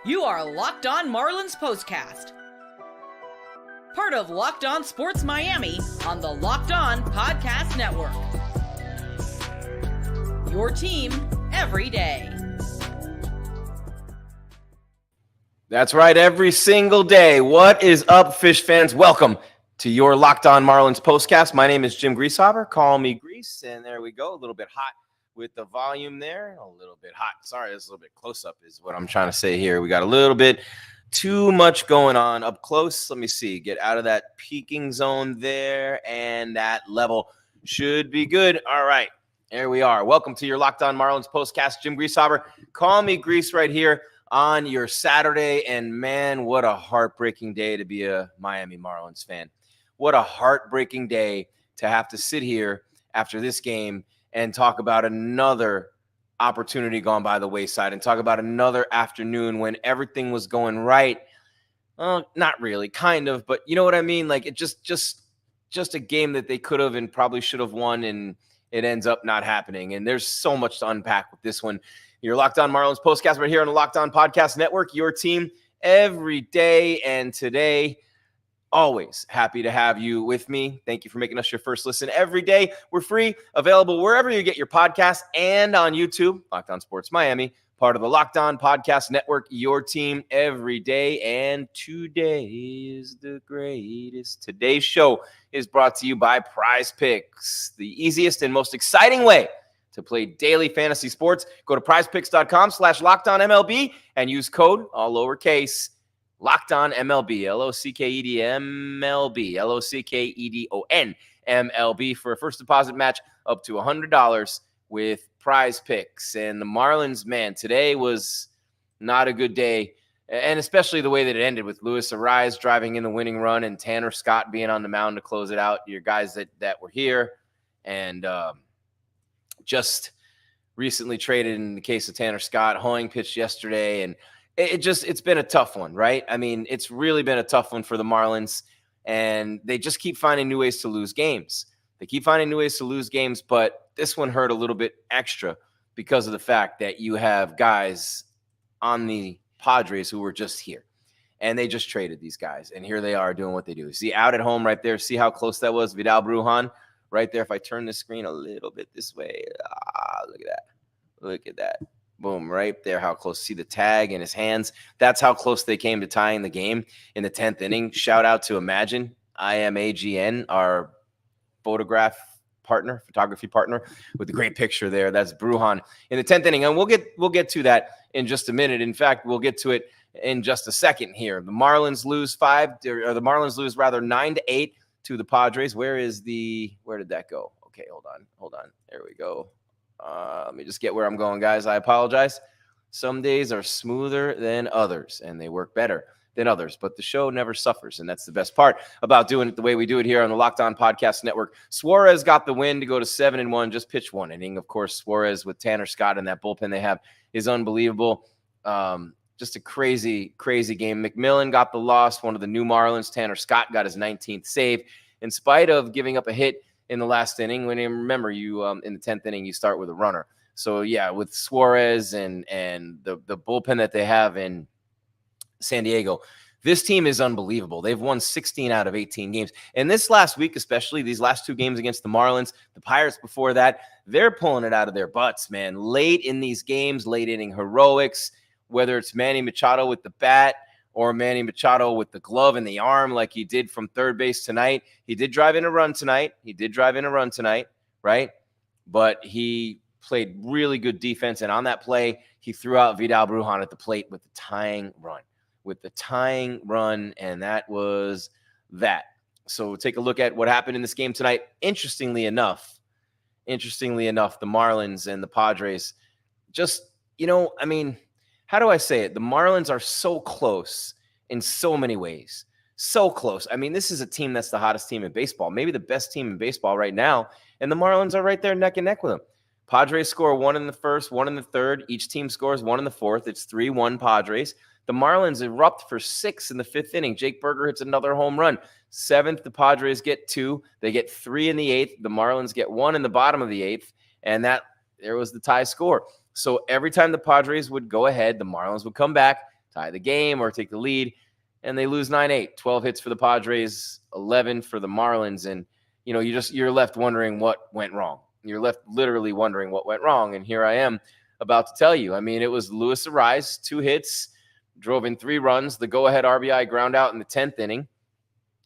You are Locked On Marlins POSTCAST, part of Locked On Sports Miami on the Locked On Podcast Network. Your team every day. That's right, every single day. What is up, Fish fans? Welcome to your Locked On Marlins POSTCAST. My name is Jim Grieshaber. Call me Gries, and there we go. A little bit hot with the volume there. A little bit hot. Sorry, it's a little bit close up is what I'm trying to say here. We got a little bit too much going on up close. Let me see. Get out of that peaking zone there, and that level should be good. All right, there we are. Welcome to your Locked On Marlins POSTCAST. Jim Grieshaber. Call me Gries right here on your Saturday. And man, what a heartbreaking day to be a Miami Marlins fan. What a heartbreaking day to have to sit here after this game and talk about another opportunity gone by the wayside and talk about another afternoon when everything was going right. Not really, kind of, but you know what I mean? Like it just a game that they could have and probably should have won, and it ends up not happening. And there's so much to unpack with this one. You're Locked On Marlins POSTCAST right here on the Locked On Podcast Network, your team every day. And today, always happy to have you with me. Thank you for making us your first listen every day. We're free, available wherever you get your podcasts and on YouTube, Locked On Sports Miami, part of the Locked On Podcast Network, your team every day. And today is the greatest. Today's show is brought to you by Prize Picks, the easiest and most exciting way to play daily fantasy sports. Go to prizepicks.com/LockedOnMLB and use code, all lowercase, Locked On MLB, LOCKEDMLB, LOCKEDON for a first deposit match up to $100 with Prize Picks. And the Marlins, man, today was not a good day, and especially the way that it ended with Luis Arraez driving in the winning run and Tanner Scott being on the mound to close it out. Your guys that were here and just recently traded in the case of Tanner Scott. Hoying pitched yesterday, and it's been a tough one, right? I mean, it's really been a tough one for the Marlins, and they just keep finding new ways to lose games. But this one hurt a little bit extra because of the fact that you have guys on the Padres who were just here, and they just traded these guys, and here they are doing what they do. See, out at home right there, see how close that was? Vidal Bruján right there. If I turn the screen a little bit this way, look at that. Boom, right there, how close. See the tag in his hands? That's how close they came to tying the game in the 10th inning. Shout out to Imagine, IMAGN, our photography partner with the great picture there. That's Bruján in the 10th inning. And we'll get to that in just a minute. In fact, we'll get to it in just a second here. The Marlins lose 9-8 to the Padres. Where did that go? Okay, hold on. There we go. Let me just get where I'm going, guys. I apologize. Some days are smoother than others, and they work better than others, but the show never suffers, and that's the best part about doing it the way we do it here on the Locked On Podcast Network. Suarez got the win to go to 7-1, just pitched one inning. Of course, Suarez with Tanner Scott and that bullpen they have is unbelievable. Just a crazy, crazy game. McMillan got the loss, one of the new Marlins. Tanner Scott got his 19th save in spite of giving up a hit in the last inning. When you remember, you in the 10th inning, you start with a runner. So yeah, with Suarez and the bullpen that they have in San Diego, this team is unbelievable. They've won 16 out of 18 games. And this last week, especially these last two games against the Marlins, the Pirates before that, they're pulling it out of their butts, man. Late in these games, late inning heroics, whether it's Manny Machado with the bat or Manny Machado with the glove in the arm like he did from third base tonight. He did drive in a run tonight, right? But he played really good defense, and on that play, he threw out Vidal Bruján at the plate with the tying run, and that was that. So take a look at what happened in this game tonight. Interestingly enough, the Marlins and the Padres just, how do I say it? The Marlins are so close in so many ways. So close. I mean, this is a team that's the hottest team in baseball, maybe the best team in baseball right now, and the Marlins are right there neck and neck with them. Padres score one in the first, one in the third. Each team scores one in the fourth. It's 3-1 Padres. The Marlins erupt for 6 in the 5th inning. Jake Berger hits another home run. 7th, the Padres get 2. They get 3 in the 8th. The Marlins get 1 in the bottom of the 8th, and there was the tie score. So every time the Padres would go ahead, the Marlins would come back. tie the game or take the lead, and they lose 9-8. 12 hits for the Padres, 11 for the Marlins, and you're left wondering what went wrong. You're left literally wondering what went wrong, and here I am about to tell you. I mean, it was Luis Arraez, 2 hits, drove in 3 runs, the go-ahead RBI ground out in the 10th inning.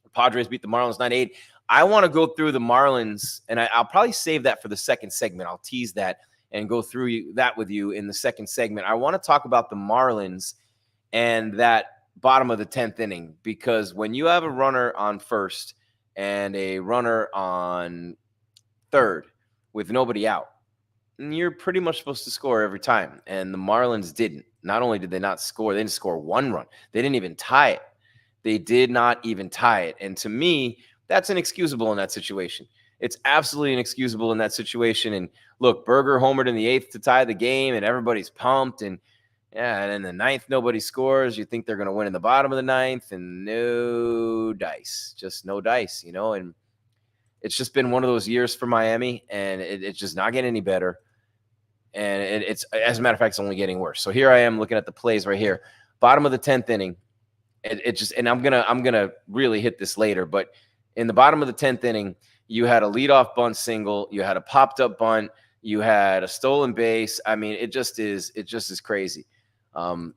The Padres beat the Marlins 9-8. I want to go through the Marlins, and I'll probably save that for the second segment. I'll tease that and go through that with you in the second segment. I want to talk about the Marlins and that bottom of the 10th inning, because when you have a runner on first and a runner on third with nobody out, you're pretty much supposed to score every time. And the Marlins didn't. Not only did they not score, they didn't score 1 run. They didn't even tie it. They did not even tie it. And to me, that's inexcusable in that situation. It's absolutely inexcusable in that situation. And look, Berger homered in the 8th to tie the game, and everybody's pumped. And in the 9th, nobody scores. You think they're going to win in the bottom of the 9th, and no dice. Just no dice, And it's just been one of those years for Miami, and it's just not getting any better. And it's, as a matter of fact, it's only getting worse. So here I am looking at the plays right here. Bottom of the 10th inning. And I'm gonna really hit this later, but in the bottom of the 10th inning, you had a leadoff bunt single, you had a popped up bunt, you had a stolen base. I mean, it just is crazy. And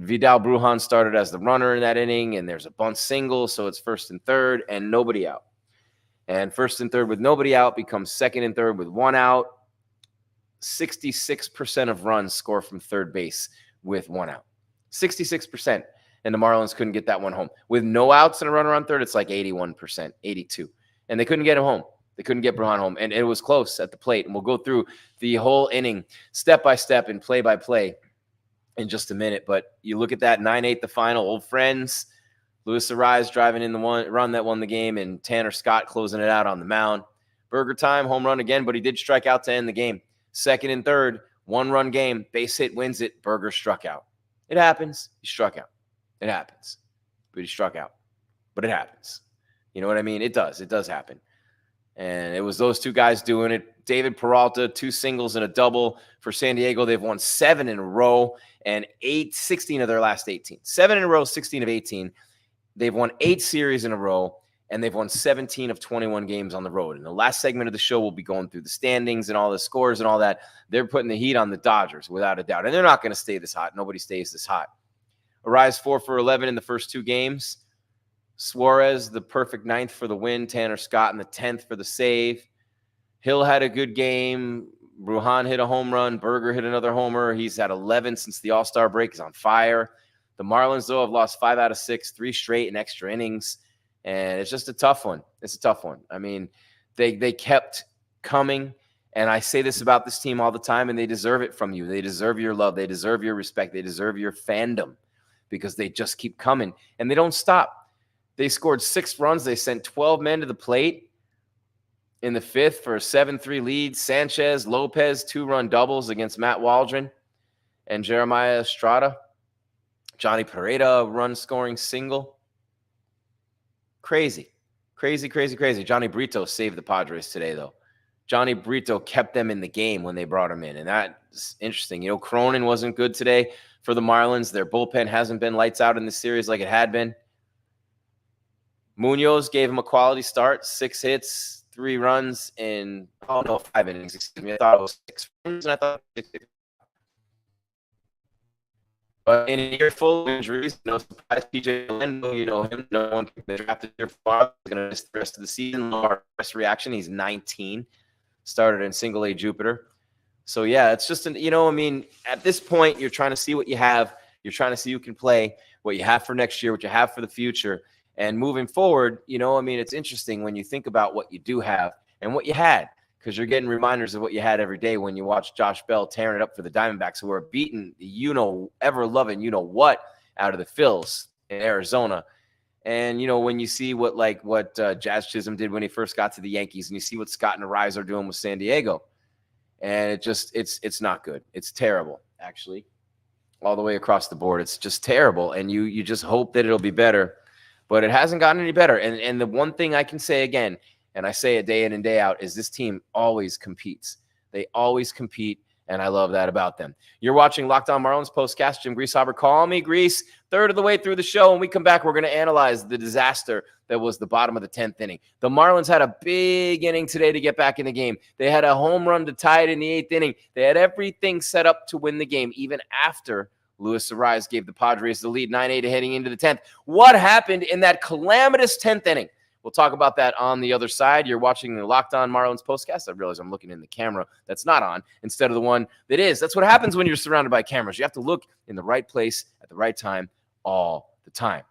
Vidal Bruján started as the runner in that inning, and there's a bunt single, so it's first and third and nobody out. And first and third with nobody out becomes second and third with 1 out. 66% of runs score from third base with 1 out. 66%. And the Marlins couldn't get that one home. With no outs and a runner on third, it's like 81%, 82. And they couldn't get him home. They couldn't get Bruján home. And it was close at the plate. And we'll go through the whole inning step by step and play by play in just a minute. But you look at that 9-8, the final, old friends. Luis Arraez driving in the run that won the game, and Tanner Scott closing it out on the mound. Berger time, home run again, but he did strike out to end the game. Second and third, 1-run game, base hit wins it. Berger struck out. It happens. He struck out. It happens. But he struck out. But it happens. You know what I mean? It does. It does happen. And it was those 2 guys doing it. David Peralta, 2 singles and a double for San Diego. They've won 7 in a row and 16 of their last 18. 7 in a row, 16 of 18. They've won 8 series in a row, and they've won 17 of 21 games on the road. In the last segment of the show, we'll be going through the standings and all the scores and all that. They're putting the heat on the Dodgers, without a doubt. And they're not going to stay this hot. Nobody stays this hot. Arraez 4 for 11 in the first 2 games. Suarez, the perfect 9th for the win. Tanner Scott in the 10th for the save. Hill had a good game. Bruján hit a home run. Berger hit another homer. He's had 11 since the All-Star break. He's on fire. The Marlins, though, have lost 5 out of 6, 3 straight in extra innings. And it's just a tough one. It's a tough one. I mean, they kept coming. And I say this about this team all the time, and they deserve it from you. They deserve your love. They deserve your respect. They deserve your fandom, because they just keep coming. And they don't stop. They scored 6 runs. They sent 12 men to the plate in the 5th for a 7-3 lead. Sanchez, Lopez, 2-run doubles against Matt Waldron and Jeremiah Estrada. Johnny Pereda, run-scoring single. Crazy. Crazy, crazy, crazy. Johnny Brito saved the Padres today, though. Johnny Brito kept them in the game when they brought him in, and that's interesting. Cronin wasn't good today for the Marlins. Their bullpen hasn't been lights out in the series like it had been. Munoz gave him a quality start, 6 hits, 3 runs in 5 innings. Excuse me. I thought it was 6 runs, and I thought it was 6. But in a year full of injuries, no surprise, PJ Lendo, you know him. No one drafted here for is going to miss the rest of the season. Our best reaction, he's 19, started in single A Jupiter. So, yeah, it's just, at this point, you're trying to see what you have. You're trying to see who can play, what you have for next year, what you have for the future. And moving forward, it's interesting when you think about what you do have and what you had, because you're getting reminders of what you had every day when you watch Josh Bell tearing it up for the Diamondbacks, who are beating ever-loving what out of the Phils in Arizona. And, when you see what Jazz Chisholm did when he first got to the Yankees, and you see what Scott and Arraez are doing with San Diego, and it's not good. It's terrible, actually, all the way across the board. It's just terrible, and you just hope that it'll be better, but it hasn't gotten any better. And the one thing I can say again, and I say it day in and day out, is this team always competes. They always compete, and I love that about them. You're watching Locked On Marlins Postcast. Jim Grieshaber, call me Gries. Third of the way through the show. When we come back, we're going to analyze the disaster that was the bottom of the 10th inning. The Marlins had a big inning today to get back in the game. They had a home run to tie it in the 8th inning. They had everything set up to win the game, even after Luis Arraez gave the Padres the lead 9-8 heading into the 10th. What happened in that calamitous 10th inning? We'll talk about that on the other side. You're watching the Locked On Marlins Postcast. I realize I'm looking in the camera that's not on instead of the one that is. That's what happens when you're surrounded by cameras. You have to look in the right place at the right time all the time.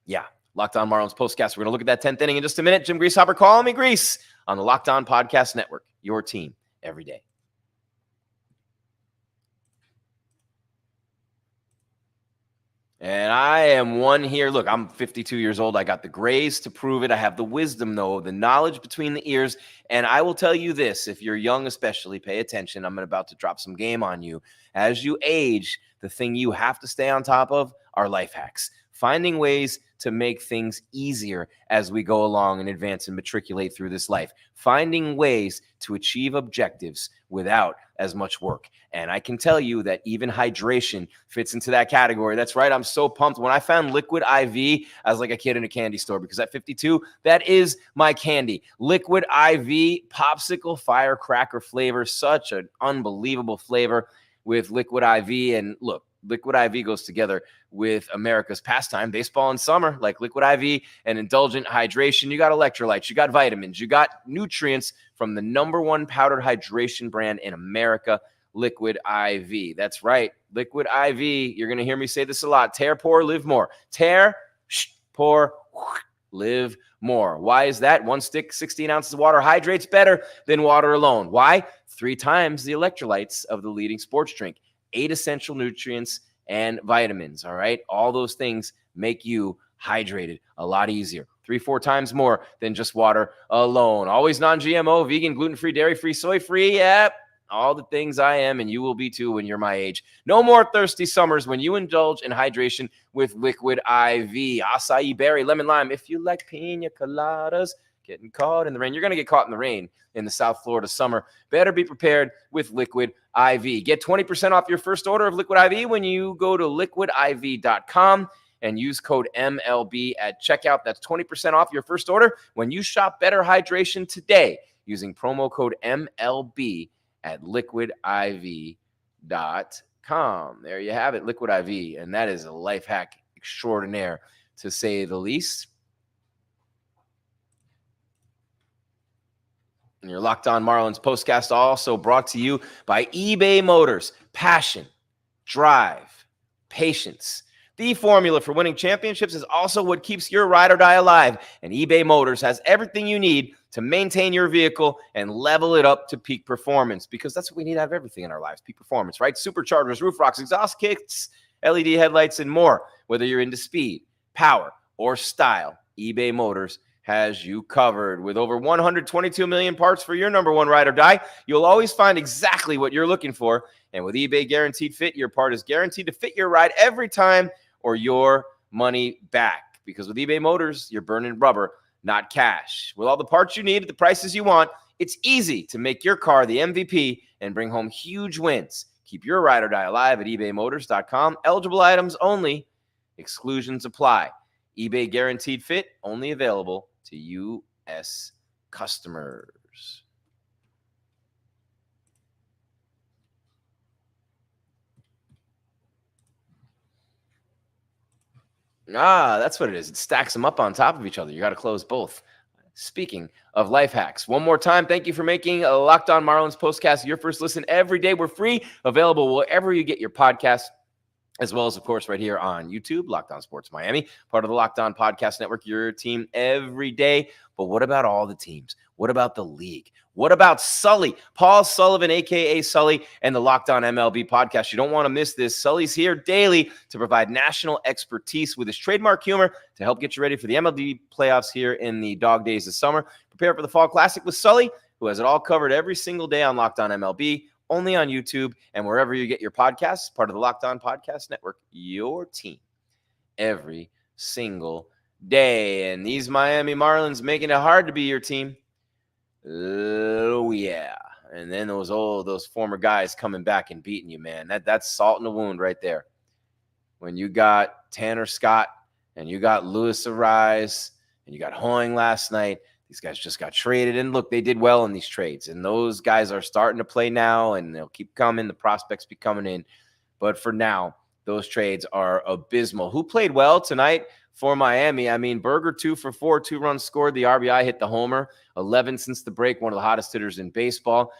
Yeah, Locked On Marlins Postcast. We're going to look at that 10th inning in just a minute. Jim Grieshaber, call me Gries on the Locked On Podcast Network. Your team every day. And I am one here. Look, I'm 52 years old. I got the grays to prove it. I have the wisdom, though, the knowledge between the ears. And I will tell you this, if you're young especially, pay attention. I'm about to drop some game on you. As you age, the thing you have to stay on top of are life hacks. Finding ways to make things easier as we go along and advance and matriculate through this life. Finding ways to achieve objectives without as much work. And I can tell you that even hydration fits into that category. That's right. I'm so pumped. When I found Liquid IV, I was like a kid in a candy store because at 52, that is my candy. Liquid IV popsicle firecracker flavor. Such an unbelievable flavor with Liquid IV. And look, Liquid IV goes together with America's pastime, baseball in summer, like Liquid IV and indulgent hydration. You got electrolytes, you got vitamins, you got nutrients from the #1 powdered hydration brand in America, Liquid IV. That's right, Liquid IV. You're going to hear me say this a lot. Tear, pour, live more. Tear, pour, live more. Why is that? One stick, 16 ounces of water hydrates better than water alone. Why? 3 times the electrolytes of the leading sports drink. 8 essential nutrients and vitamins, all right? All those things make you hydrated a lot easier. 3-4 times more than just water alone. Always non-GMO, vegan, gluten-free, dairy-free, soy-free. Yep, all the things I am, and you will be too when you're my age. No more thirsty summers when you indulge in hydration with Liquid IV. Acai berry, lemon lime. If you like pina coladas, getting caught in the rain. You're going to get caught in the rain in the South Florida summer. Better be prepared with Liquid IV. Get 20% off your first order of Liquid IV when you go to liquidiv.com and use code MLB at checkout. That's 20% off your first order when you shop Better Hydration today using promo code MLB at liquidiv.com. There you have it, Liquid IV. And that is a life hack extraordinaire, to say the least. And your Locked On Marlins Postcast also brought to you by eBay Motors. Passion, drive, patience. The formula for winning championships is also what keeps your ride or die alive. And eBay Motors has everything you need to maintain your vehicle and level it up to peak performance, because that's what we need to have everything in our lives, peak performance, right? Superchargers, roof rocks, exhaust kits, LED headlights, and more. Whether you're into speed, power, or style, eBay Motors has you covered. With over 122 million parts for your #1 ride or die, you'll always find exactly what you're looking for. And with eBay Guaranteed Fit, your part is guaranteed to fit your ride every time or your money back. Because with eBay Motors, you're burning rubber, not cash. With all the parts you need at the prices you want, it's easy to make your car the MVP and bring home huge wins. Keep your ride or die alive at ebaymotors.com. Eligible items only. Exclusions apply. eBay Guaranteed Fit, only available to U.S. customers. That's what it is. It stacks them up on top of each other. You got to close both. Speaking of life hacks, one more time, thank you for making a Locked On Marlins Postcast your first listen every day. We're free, available wherever you get your podcasts, as well as, of course, right here on YouTube, Locked On Sports Miami, part of the Locked On Podcast Network, your team every day. But what about all the teams? What about the league? What about Sully, Paul Sullivan, a.k.a. Sully, and the Locked On MLB podcast? You don't want to miss this. Sully's here daily to provide national expertise with his trademark humor to help get you ready for the MLB playoffs here in the dog days of summer. Prepare for the Fall Classic with Sully, who has it all covered every single day on Locked On MLB, only on YouTube and wherever you get your podcasts, part of the Locked On Podcast Network, your team every single day. And these Miami Marlins making it hard to be your team. Oh, yeah. And then those former guys coming back and beating you, man. That's salt in the wound right there. When you got Tanner Scott and you got Luis Arraez and you got Hoying last night, these guys just got traded. And look, they did well in these trades. And those guys are starting to play now, and they'll keep coming. The prospects be coming in. But for now, those trades are abysmal. Who played well tonight for Miami? I mean, Berger 2 for 4, 2 runs scored. The RBI hit the homer. 11 since the break, one of the hottest hitters in baseball.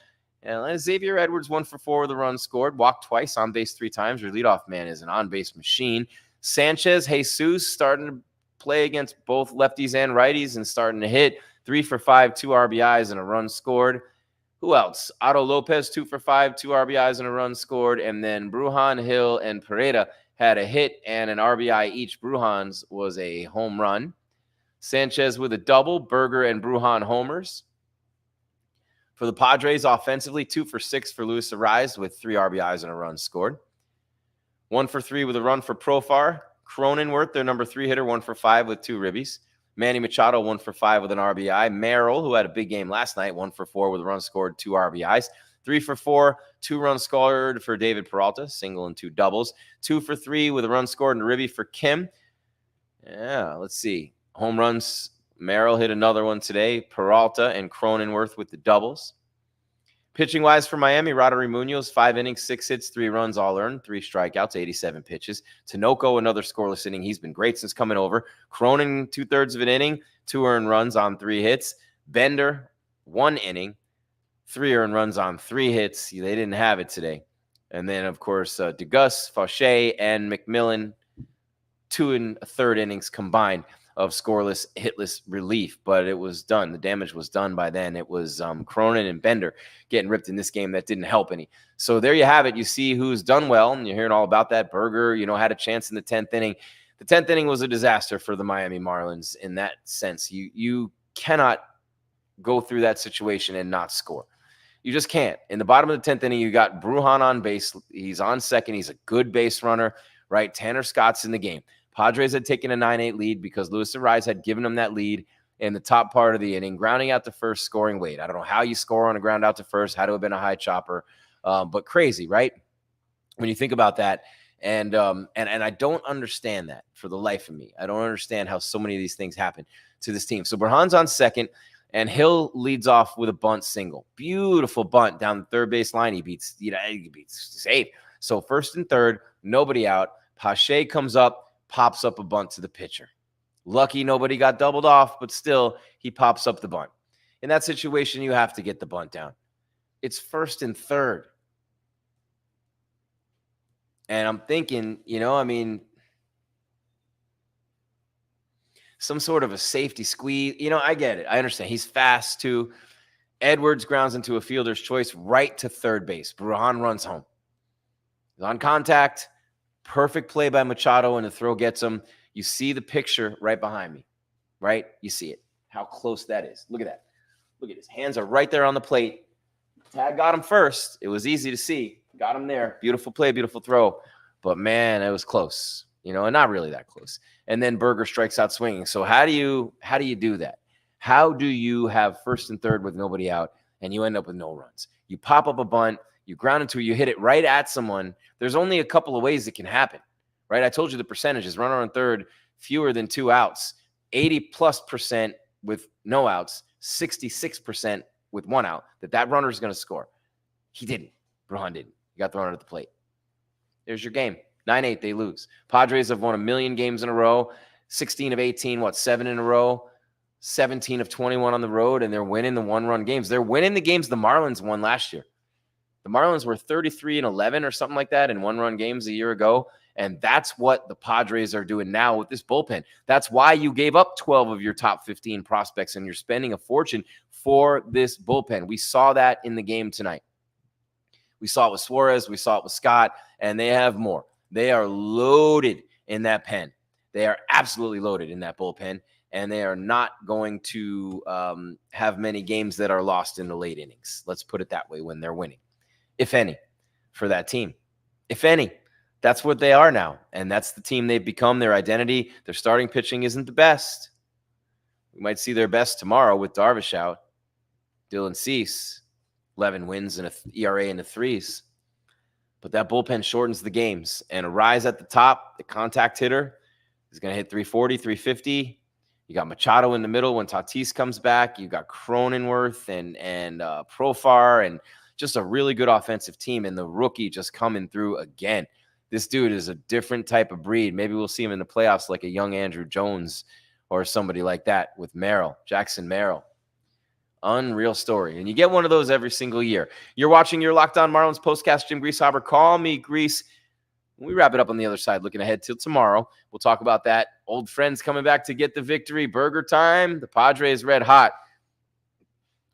And Xavier Edwards 1 for 4 with a run scored. Walked twice, on base 3 times. Your leadoff man is an on-base machine. Sanchez, Jesus starting to play against both lefties and righties and starting to hit. 3 for 5, 2 RBIs and a run scored. Who else? Otto Lopez, 2 for 5, 2 RBIs and a run scored. And then Bruján, Hill, and Pereira had a hit and an RBI each. Bruján's was a home run. Sanchez with a double. Berger and Bruján homers. For the Padres, offensively, 2 for 6 for Luis Arraez with 3 RBIs and a run scored. 1 for 3 with a run for Profar. Cronenworth, their number 3 hitter, 1 for 5 with 2 ribbies. Manny Machado, 1 for 5 with an RBI. Merrill, who had a big game last night, 1 for 4 with a run scored, 2 RBIs. 3 for 4, 2 runs scored for David Peralta, single and 2 doubles. 2 for 3 with a run scored and a ribby for Kim. Yeah, let's see. Home runs, Merrill hit another one today. Peralta and Cronenworth with the doubles. Pitching-wise for Miami, Roddery Munoz, 5 innings, 6 hits, 3 runs, all earned, 3 strikeouts, 87 pitches. Tinoco, another scoreless inning. He's been great since coming over. Cronin, 2/3 of an inning, 2 earned runs on 3 hits. Bender, 1 inning, 3 earned runs on 3 hits. They didn't have it today. And then, of course, DeGuss, Fauché, and McMillan, 2 1/3 innings combined of scoreless, hitless relief, but it was done. The damage was done by then. It was Cronin and Bender getting ripped in this game that didn't help any. So there you have it. You see who's done well, and you're hearing all about that. Berger, had a chance in the 10th inning. The 10th inning was a disaster for the Miami Marlins in that sense. You cannot go through that situation and not score. You just can't. In the bottom of the 10th inning, you got Bruján on base. He's on second. He's a good base runner, right? Tanner Scott's in the game. Padres had taken a 9-8 lead because Luis Arraez had given them that lead in the top part of the inning, grounding out to first, scoring late. I don't know how you score on a ground out to first, had to have been a high chopper, but crazy, right? When you think about that, and I don't understand that for the life of me. I don't understand how so many of these things happen to this team. So Bruján's on second, and Hill leads off with a bunt single. Beautiful bunt down the third base line. He beats safe. So first and third, nobody out. Pache comes up, pops up a bunt to the pitcher. Lucky nobody got doubled off, but still he pops up the bunt. In that situation, you have to get the bunt down. It's first and third. And I'm thinking, some sort of a safety squeeze. I get it. I understand. He's fast too. Edwards grounds into a fielder's choice right to third base. Bruján runs home. He's on contact. Perfect play by Machado, and the throw gets him. You see the picture right behind me, right? You see it, how close that is. Look at that. Look at his hands are right there on the plate. Tag got him first. It was easy to see. Got him there. Beautiful play, beautiful throw. But, man, it was close, and not really that close. And then Berger strikes out swinging. So how do you do that? How do you have first and third with nobody out, and you end up with no runs? You pop up a bunt. You ground into it, you hit it right at someone. There's only a couple of ways it can happen, right? I told you the percentages. Runner on third, fewer than 2 outs. 80+% with no outs. 66% with 1 out. That runner is going to score. He didn't. Bruján didn't. He got thrown at the plate. There's your game. 9-8, they lose. Padres have won 1 million games in a row. 16 of 18, 7 in a row. 17 of 21 on the road, and they're winning the 1-run games. They're winning the games the Marlins won last year. The Marlins were 33-11 or something like that in 1-run games a year ago. And that's what the Padres are doing now with this bullpen. That's why you gave up 12 of your top 15 prospects and you're spending a fortune for this bullpen. We saw that in the game tonight. We saw it with Suarez. We saw it with Scott, and they have more. They are loaded in that pen. They are absolutely loaded in that bullpen, and they are not going to have many games that are lost in the late innings. Let's put it that way when they're winning. If any, for that team. If any, that's what they are now. And that's the team they've become, their identity. Their starting pitching isn't the best. We might see their best tomorrow with Darvish out. Dylan Cease, 11 wins and an ERA in the threes. But that bullpen shortens the games. And Arraez at the top, the contact hitter, is going to hit 340, 350. You got Machado in the middle when Tatis comes back. You got Cronenworth and Profar, and just a really good offensive team. And the rookie just coming through again. This dude is a different type of breed. Maybe we'll see him in the playoffs like a young Andrew Jones or somebody like that with Jackson Merrill. Unreal story. And you get one of those every single year. You're watching your Locked On Marlins postcast. Jim Grieshaber. Call me Gries. When we wrap it up on the other side, looking ahead till tomorrow, we'll talk about that. Old friends coming back to get the victory. Burger time. The Padres red hot.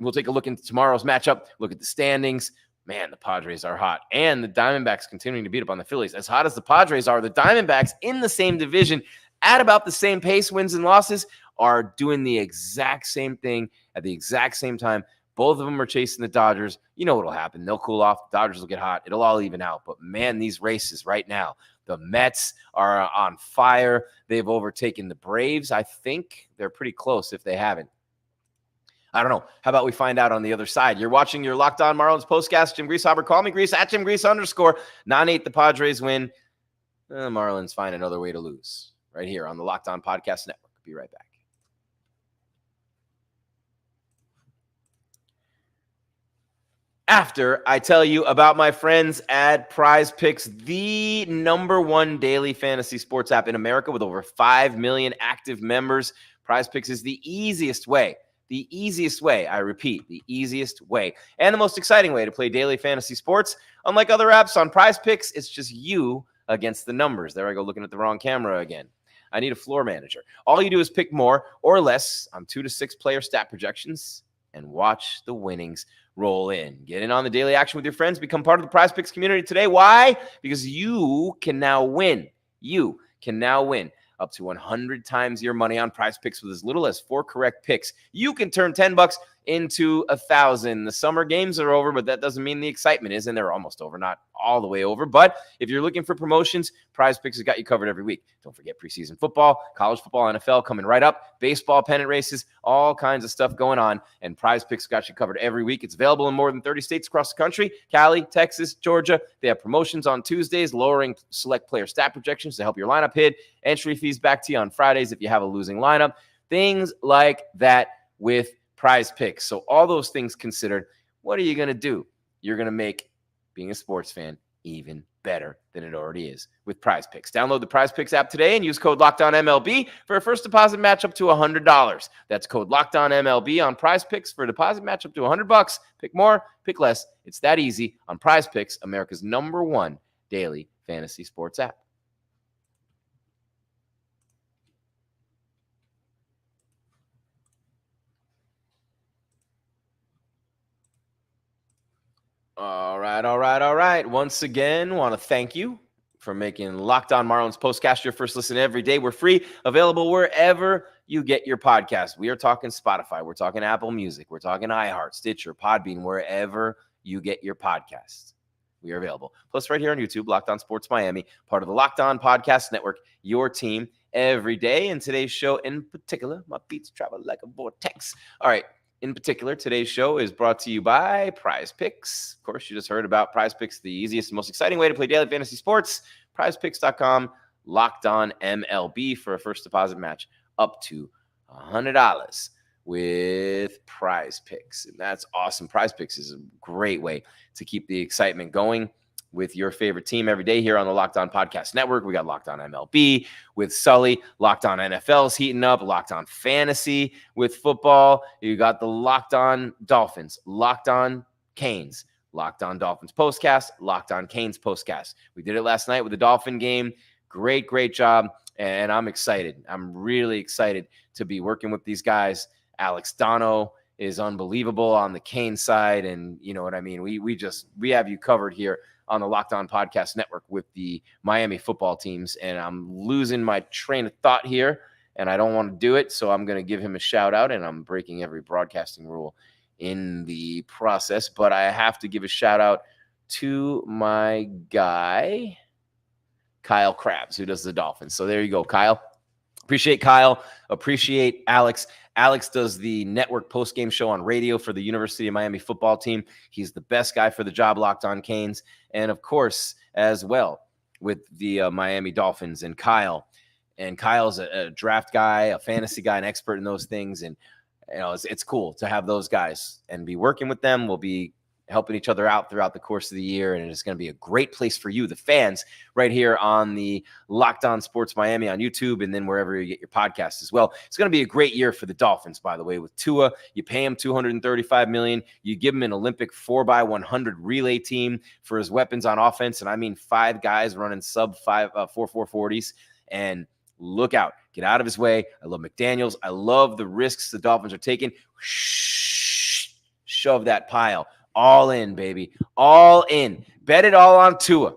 We'll take a look into tomorrow's matchup. Look at the standings. Man, the Padres are hot. And the Diamondbacks continuing to beat up on the Phillies. As hot as the Padres are, the Diamondbacks in the same division at about the same pace, wins and losses, are doing the exact same thing at the exact same time. Both of them are chasing the Dodgers. You know what'll happen. They'll cool off. The Dodgers will get hot. It'll all even out. But, man, these races right now, the Mets are on fire. They've overtaken the Braves. I think they're pretty close if they haven't. I don't know. How about we find out on the other side? You're watching your Locked On Marlins postcast. Jim Grieshaber. Call me Gries at Jim Gries _ 9-8. The Padres win. The Marlins find another way to lose right here on the Locked On Podcast Network. Be right back. After I tell you about my friends at Prize Picks, the #1 daily fantasy sports app in America with over 5 million active members. Prize Picks is the easiest way, I repeat, the easiest way, and the most exciting way to play daily fantasy sports. Unlike other apps on Prize Picks, it's just you against the numbers. There I go, looking at the wrong camera again. I need a floor manager. All you do is pick more or less on 2 to 6 player stat projections and watch the winnings roll in. Get in on the daily action with your friends. Become part of the Prize Picks community today. Why? Because you can now win. You can now win up to 100 times your money on Prize Picks with as little as 4 correct picks. You can turn $10 into 1,000. The summer games are over, but that doesn't mean the excitement is, and they're almost over, not all the way over. But if you're looking for promotions, Prize Picks has got you covered every week. Don't forget preseason football, college football, NFL coming right up, baseball pennant races, all kinds of stuff going on, and Prize Picks got you covered every week. It's available in more than 30 states across the country, Cali, Texas, Georgia. They have promotions on Tuesdays, lowering select player stat projections to help your lineup hit, entry fees back to you on Fridays if you have a losing lineup, things like that with Prize Picks. So all those things considered, what are you going to do? You're going to make being a sports fan even better than it already is with Prize Picks. Download the Prize Picks app today and use code LOCKEDONMLB for a first deposit match up to $100. That's code LOCKEDONMLB on Prize Picks for a deposit match up to $100. Pick more, pick less. It's that easy on Prize Picks, America's #1 daily fantasy sports app. All right. Once again, want to thank you for making Locked On Marlins postcast your first listen every day. We're free, available wherever you get your podcast. We are talking Spotify. We're talking Apple Music. We're talking iHeart, Stitcher, Podbean, wherever you get your podcasts. We are available. Plus, right here on YouTube, Locked On Sports Miami, part of the Locked On Podcast Network, your team every day. And today's show in particular, my beats travel like a vortex. All right. In particular, today's show is brought to you by Prize Picks. Of course, you just heard about Prize Picks, the easiest and most exciting way to play daily fantasy sports. PrizePicks.com, Locked On MLB for a first deposit match up to $100 with Prize Picks. And that's awesome. Prize Picks is a great way to keep the excitement going with your favorite team every day here on the Locked On Podcast Network. We got Locked On MLB with Sully. Locked On NFL's heating up. Locked On Fantasy with football. You got the Locked On Dolphins, Locked On Canes, Locked On Dolphins postcast, Locked On Canes postcast. We did it last night with the Dolphin game. Great job. And I'm excited. I'm really excited to be working with these guys. Alex Dono is unbelievable on the Canes side. And you know what I mean? We have you covered here on the Locked On Podcast Network with the Miami football teams. And I'm losing my train of thought here, and I don't want to do it. So I'm going to give him a shout out, and I'm breaking every broadcasting rule in the process. But I have to give a shout out to my guy, Kyle Krabs, who does the Dolphins. So there you go, Kyle. Appreciate Kyle. Appreciate Alex. Alex does the network post-game show on radio for the University of Miami football team. He's the best guy for the job, Locked On Canes. And, of course, as well with the Miami Dolphins and Kyle. And Kyle's a draft guy, a fantasy guy, an expert in those things. And, it's cool to have those guys and be working with them. We'll be helping each other out throughout the course of the year. And it's going to be a great place for you, the fans, right here on the Locked On Sports Miami on YouTube and then wherever you get your podcasts as well. It's going to be a great year for the Dolphins, by the way, with Tua. You pay him $235 million. You give him an Olympic 4x100 relay team for his weapons on offense. And I mean 5 guys running sub 4.40s. And look out. Get out of his way. I love McDaniels. I love the risks the Dolphins are taking. Shove that pile. All in, baby. All in. Bet it all on Tua.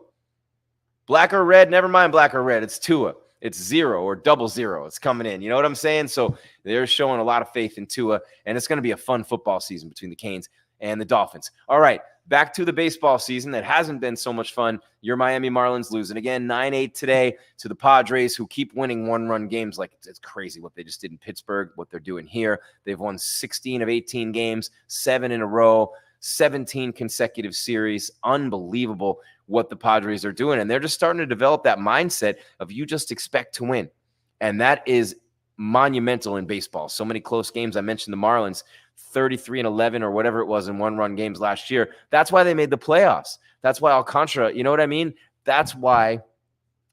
Black or red, never mind black or red. It's Tua. It's 0 or 00. It's coming in. You know what I'm saying? So they're showing a lot of faith in Tua, and it's going to be a fun football season between the Canes and the Dolphins. All right, back to the baseball season that hasn't been so much fun. Your Miami Marlins losing again 9-8 today to the Padres, who keep winning one-run games. Like, it's crazy what they just did in Pittsburgh, what they're doing here. They've won 16 of 18 games, 7 in a row. 17 consecutive series. Unbelievable what the Padres are doing. And they're just starting to develop that mindset of you just expect to win. And that is monumental in baseball. So many close games. I mentioned the Marlins, 33-11 or whatever it was in one-run games last year. That's why they made the playoffs. That's why Alcantara, you know what I mean? That's why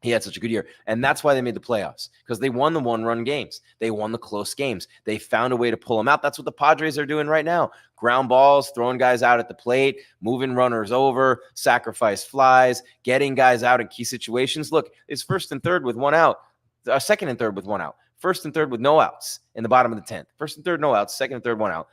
he had such a good year. And that's why they made the playoffs, because they won the one-run games. They won the close games. They found a way to pull them out. That's what the Padres are doing right now. Ground balls, throwing guys out at the plate, moving runners over, sacrifice flies, getting guys out in key situations. Look, it's first and third with one out, second and third with one out, first and third with no outs in the bottom of the 10th. First and third, no outs, second and third, one out.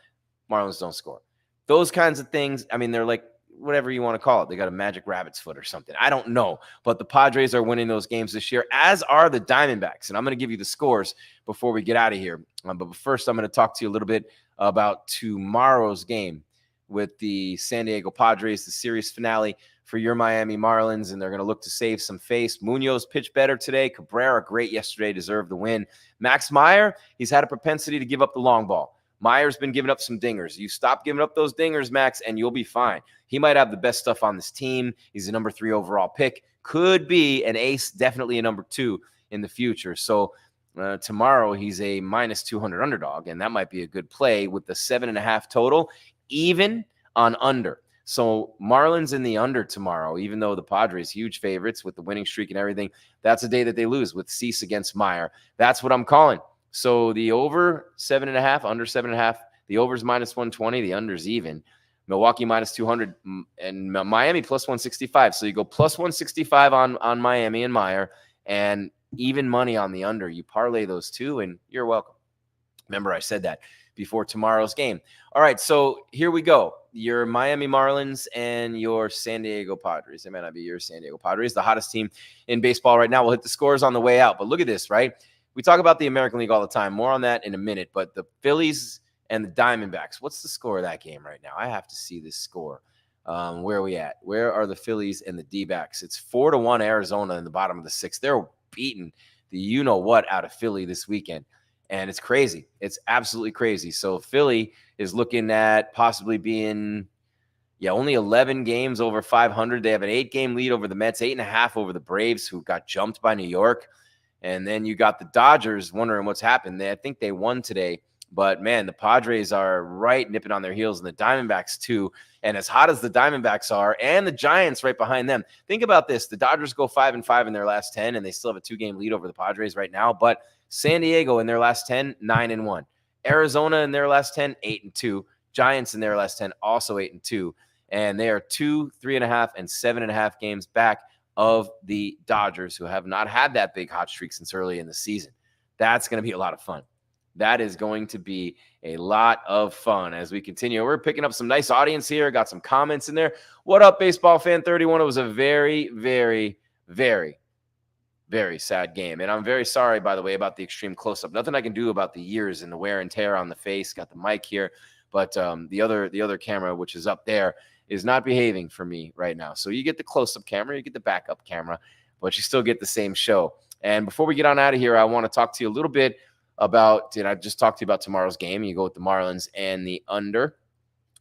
Marlins don't score. Those kinds of things, I mean, they're like, whatever you want to call it. They got a magic rabbit's foot or something. I don't know. But the Padres are winning those games this year, as are the Diamondbacks. And I'm going to give you the scores before we get out of here. But first, I'm going to talk to you a little bit about tomorrow's game with the San Diego Padres, the series finale for your Miami Marlins. And they're going to look to save some face. Munoz pitched better today. Cabrera, great yesterday, deserved the win. Max Meyer, he's had a propensity to give up the long ball. Meyer's been giving up some dingers. You stop giving up those dingers, Max, and you'll be fine. He might have the best stuff on this team. He's a number 3 overall pick. Could be an ace, definitely a number 2 in the future. So tomorrow he's a minus 200 underdog, and that might be a good play with the 7.5 total, even on under. So Marlins in the under tomorrow, even though the Padres huge favorites with the winning streak and everything. That's a day that they lose with Cease against Meyer. That's what I'm calling. So the over 7.5, under 7.5, the over's minus 120, the under's even. Milwaukee minus 200 and Miami plus 165. So you go plus 165 on Miami and Meyer and even money on the under. You parlay those two and you're welcome. Remember, I said that before tomorrow's game. All right, so here we go. Your Miami Marlins and your San Diego Padres. It might not be your San Diego Padres, the hottest team in baseball right now. We'll hit the scores on the way out. But look at this, right? We talk about the American League all the time. More on that in a minute. But the Phillies and the Diamondbacks, what's the score of that game right now? I have to see this score. Where are we at? Where are the Phillies and the D-backs? It's 4-1 Arizona in the bottom of the 6th. They're beating the you-know-what out of Philly this weekend. And it's crazy. It's absolutely crazy. So Philly is looking at possibly being, only 11 games over 500. They have an 8-game lead over the Mets, 8.5 over the Braves, who got jumped by New York. And then you got the Dodgers wondering what's happened. I think they won today. But, man, the Padres are right nipping on their heels, and the Diamondbacks too. And as hot as the Diamondbacks are, and the Giants right behind them. Think about this. The Dodgers go 5-5 in their last 10, and they still have a 2-game lead over the Padres right now. But San Diego in their last 10, 9-1. Arizona in their last 10, 8-2. Giants in their last 10, also 8-2. And they are 2, 3.5, and 7.5 games back of the Dodgers, who have not had that big hot streak since early in the season. That's going to be a lot of fun. That is going to be a lot of fun as we continue. We're picking up some nice audience here. Got some comments in there. What up, Baseball Fan 31? It was a very, very, very, very sad game. And I'm very sorry, by the way, about the extreme close-up. Nothing I can do about the years and the wear and tear on the face. Got the mic here. But the other camera, which is up there, is not behaving for me right now. So you get the close-up camera, you get the backup camera, but you still get the same show. And before we get on out of here, I want to talk to you a little bit about, I just talked to you about tomorrow's game. You go with the Marlins and the under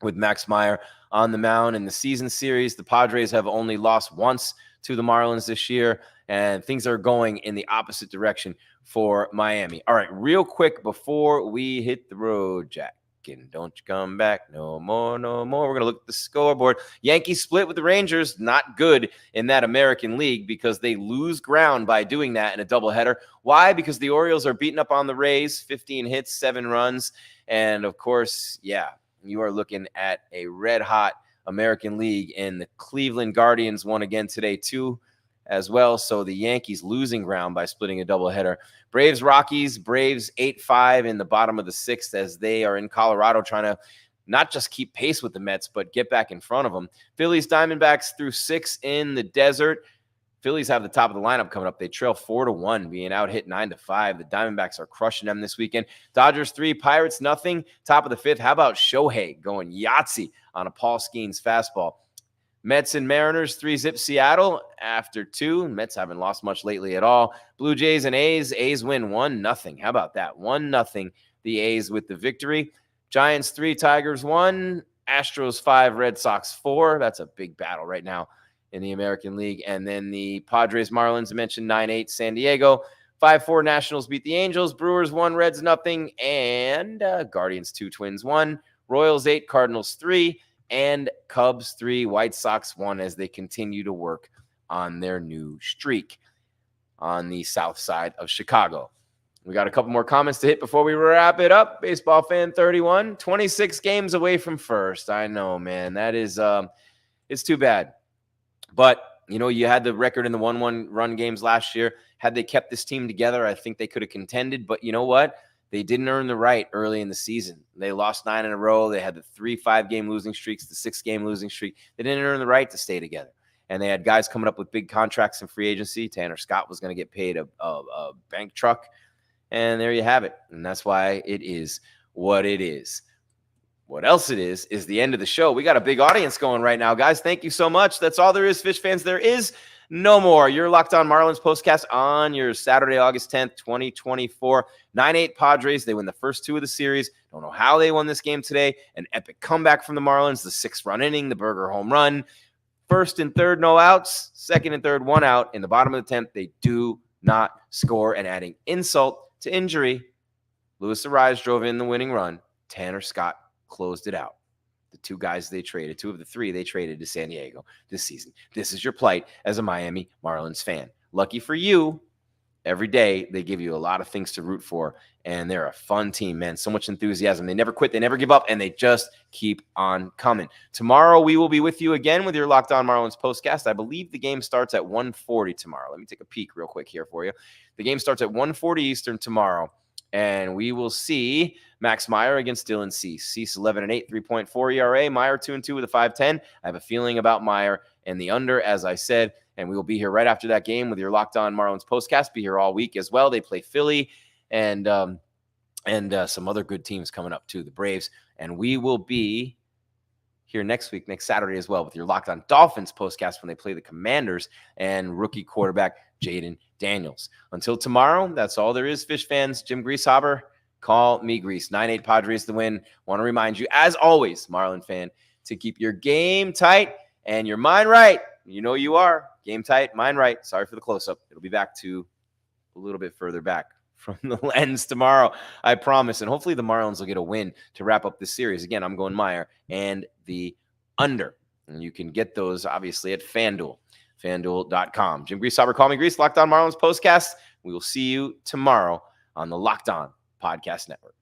with Max Meyer on the mound. In the season series, the Padres have only lost once to the Marlins this year, and things are going in the opposite direction for Miami. All right, real quick before we hit the road, Jack, and don't you come back no more. We're going to look at the scoreboard. Yankees split with the Rangers. Not good in that American League because they lose ground by doing that in a doubleheader. Why? Because the Orioles are beating up on the Rays, 15 hits, 7 runs. And, of course, you are looking at a red-hot American League, and the Cleveland Guardians won again today, too, as well. So the Yankees losing ground by splitting a doubleheader. Braves, Rockies, Braves 8-5 in the bottom of the 6th as they are in Colorado trying to not just keep pace with the Mets, but get back in front of them. Phillies, Diamondbacks through 6 in the desert. Phillies have the top of the lineup coming up. They trail 4-1, being out hit 9-5. The Diamondbacks are crushing them this weekend. Dodgers 3, Pirates nothing. Top of the 5th. How about Shohei going Yahtzee on a Paul Skeens fastball? Mets and Mariners 3-zip Seattle after 2. Mets haven't lost much lately at all. Blue Jays and A's. A's win 1-0. How about that? 1-0. The A's with the victory. Giants 3, Tigers 1. Astros 5, Red Sox 4. That's a big battle right now in the American League. And then the Padres, Marlins, I mentioned 9-8 San Diego. 5-4 Nationals beat the Angels. Brewers 1, Reds 0. And Guardians 2, Twins 1. Royals 8, Cardinals 3. And Cubs 3, White Sox 1 as they continue to work on their new streak on the south side of Chicago. We got a couple more comments to hit before we wrap it up. Baseball Fan 31, 26 games away from first. I know, man. That is, it's too bad. But, you had the record in the 1-1 run games last year. Had they kept this team together, I think they could have contended. But you know what? They didn't earn the right early in the season. They lost 9 in a row. They had the 3 5-game losing streaks, the 6-game losing streak. They didn't earn the right to stay together. And they had guys coming up with big contracts in free agency. Tanner Scott was going to get paid a bank truck. And there you have it. And that's why it is what it is. What else it is the end of the show. We got a big audience going right now, guys. Thank you so much. That's all there is, Fish fans. There is no more. You're Locked On Marlins postcast on your Saturday, August 10th, 2024. 9-8 Padres. They win the first 2 of the series. Don't know how they won this game today. An epic comeback from the Marlins. The 6th-run inning, the Burger home run. 1st and 3rd, no outs. 2nd and 3rd, 1 out. In the bottom of the 10th, they do not score. And adding insult to injury, Luis Arraez drove in the winning run. Tanner Scott closed it out. The 2 guys they traded, 2 of the 3 they traded to San Diego this season. This is your plight as a Miami Marlins fan. Lucky for you, every day they give you a lot of things to root for, and they're a fun team, man. So much enthusiasm. They never quit. They never give up, and they just keep on coming. Tomorrow we will be with you again with your Locked On Marlins postcast. I believe the game starts at 1:40 tomorrow. Let me take a peek real quick here for you. The game starts at 1:40 Eastern tomorrow. And we will see Max Meyer against Dylan Cease. Cease 11-8, 3.4 ERA. Meyer 2-2 with a 5.10. I have a feeling about Meyer and the under, as I said. And we will be here right after that game with your Locked On Marlins postcast. Be here all week as well. They play Philly and some other good teams coming up too, the Braves. And we will be here next week, next Saturday as well, with your Locked On Dolphins postcast when they play the Commanders and rookie quarterback Jaden Daniels. Until tomorrow, that's all there is, Fish fans. Jim Grieshaber, call me Gries. 9-8 Padres the win. Want to remind you, as always, Marlin fan, to keep your game tight and your mind right. You know you are. Game tight, mind right. Sorry for the close-up. It'll be back to a little bit further back from the lens tomorrow, I promise. And hopefully the Marlins will get a win to wrap up this series. Again, I'm going Meyer and the under. And you can get those, obviously, at FanDuel, FanDuel.com. Jim Grieshaber, call me Gries, Locked On Marlins postcast. We will see you tomorrow on the Locked On Podcast Network.